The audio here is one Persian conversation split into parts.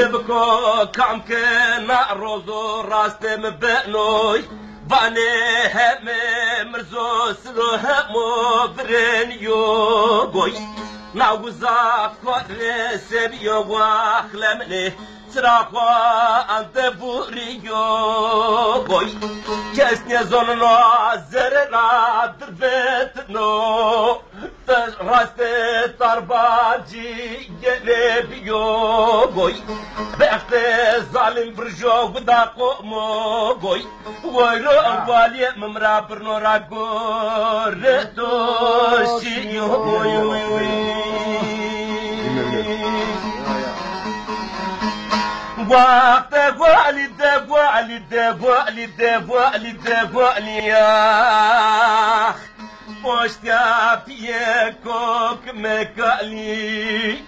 بكو كم كنا روزو راستم بنوي باني هم مرزو سلو همو برن يوغوي ناوزا كوار سبيو واخلمني تراخوا أنت بوريو بوي كسني زونو زرنا درفتنو راست ترباجي جلبيو بوي بأخت ظالم برجو وداقو مو بوي ويرو أولي ممرا برنورا قرتو شيو بوي وقت والي يا بوشتيا بيكوك مكالي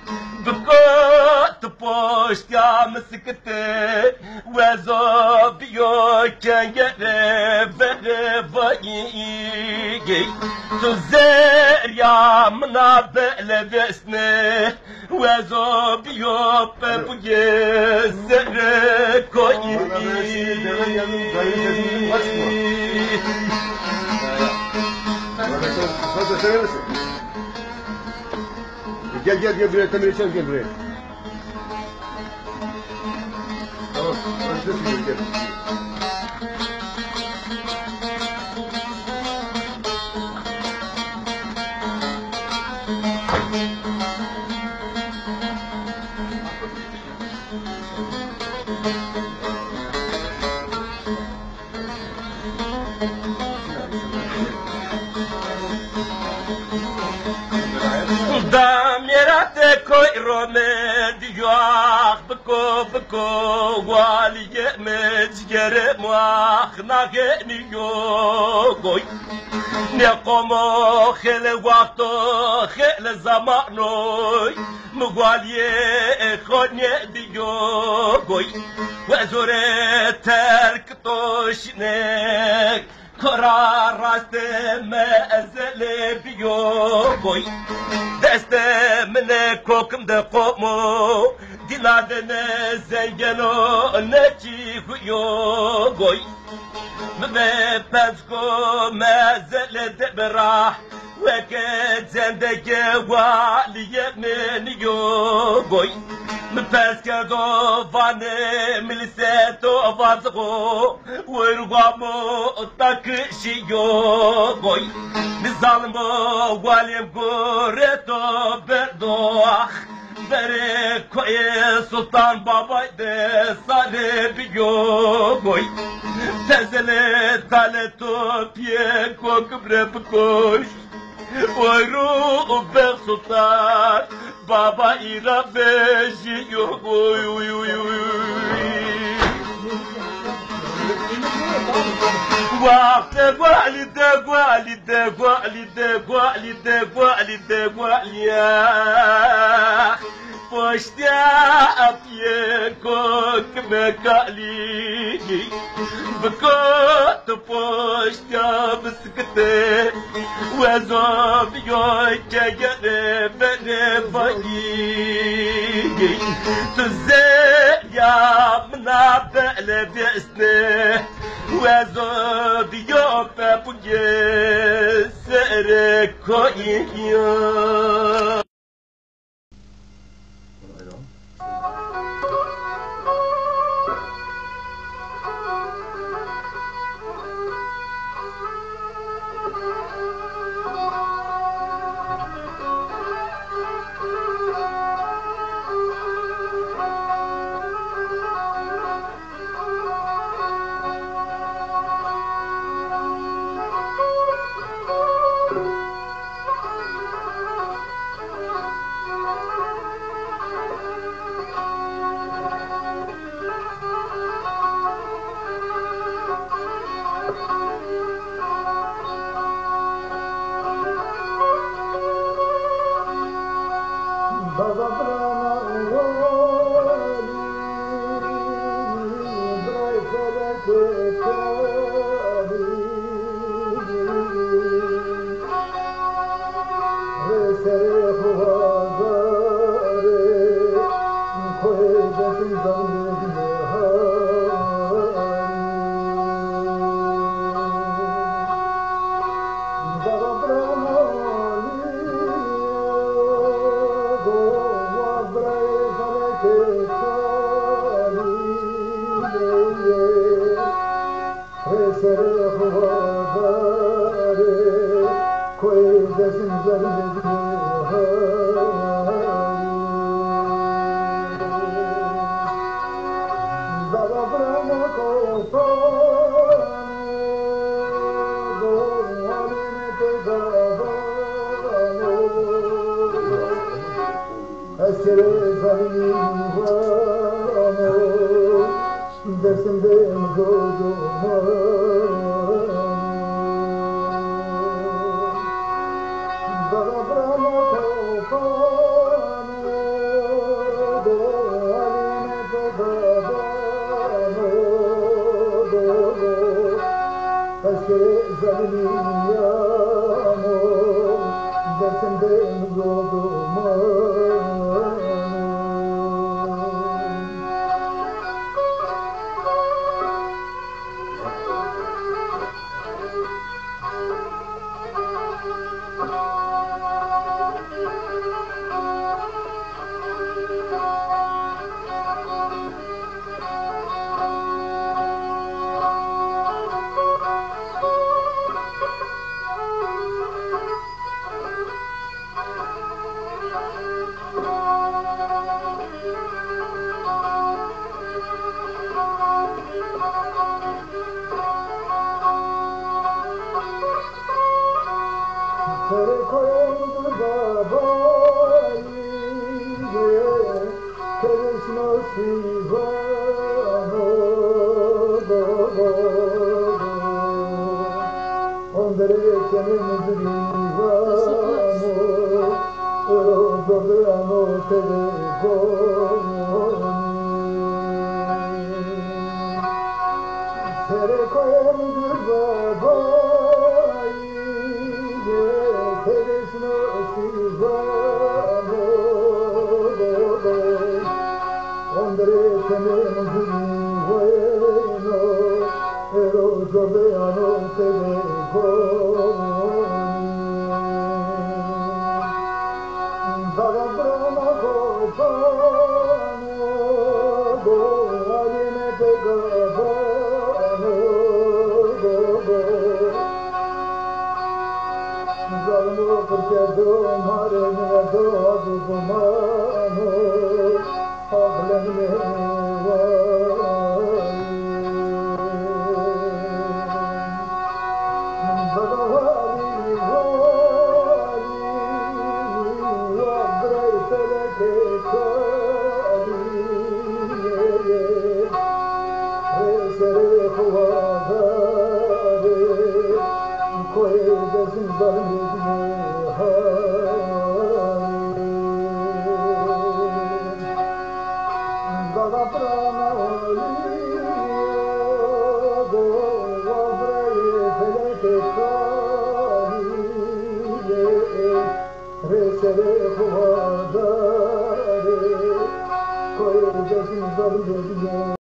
بكوت بوشتيا مسكتي وزو بيوك يرب ربايي تزير يا منابل بسني وزو بيوك بيزر كوي Gel buraya kamerayı çek gel buraya. Tamam. Gel. كوي رومي ديوخ بكو والي متجر مواخ ناغني يوغوي نقومو خيل وقتو خيل زمانوي مغوالي خوني ديوغوي وزوري ترك توشنك قرار راست مأزل بيوغوي دست من كوكم دقومو دلادنا زنجلو نجي يوغوي مبازكو مازل دبراح وكد زندك والي من يوغوي مبازكو فاني ملساتو فازغو ورغامو تاكشي يوغوي نظالمو واليم قريتو بردوخ بري كوي سلطان بابا دي صالب يوغوي تزلت تالتو بيكو كبر بكوش ويروق بسلطان بابا إيرا بيجي يوغوي وقت والي يا بوشتيا أبيكوك مكالي بكوت بوشتيا مسكتي وزوب يوك يرب ربايي تزير يا منابل بيسني وزوب يوك بيسر كوي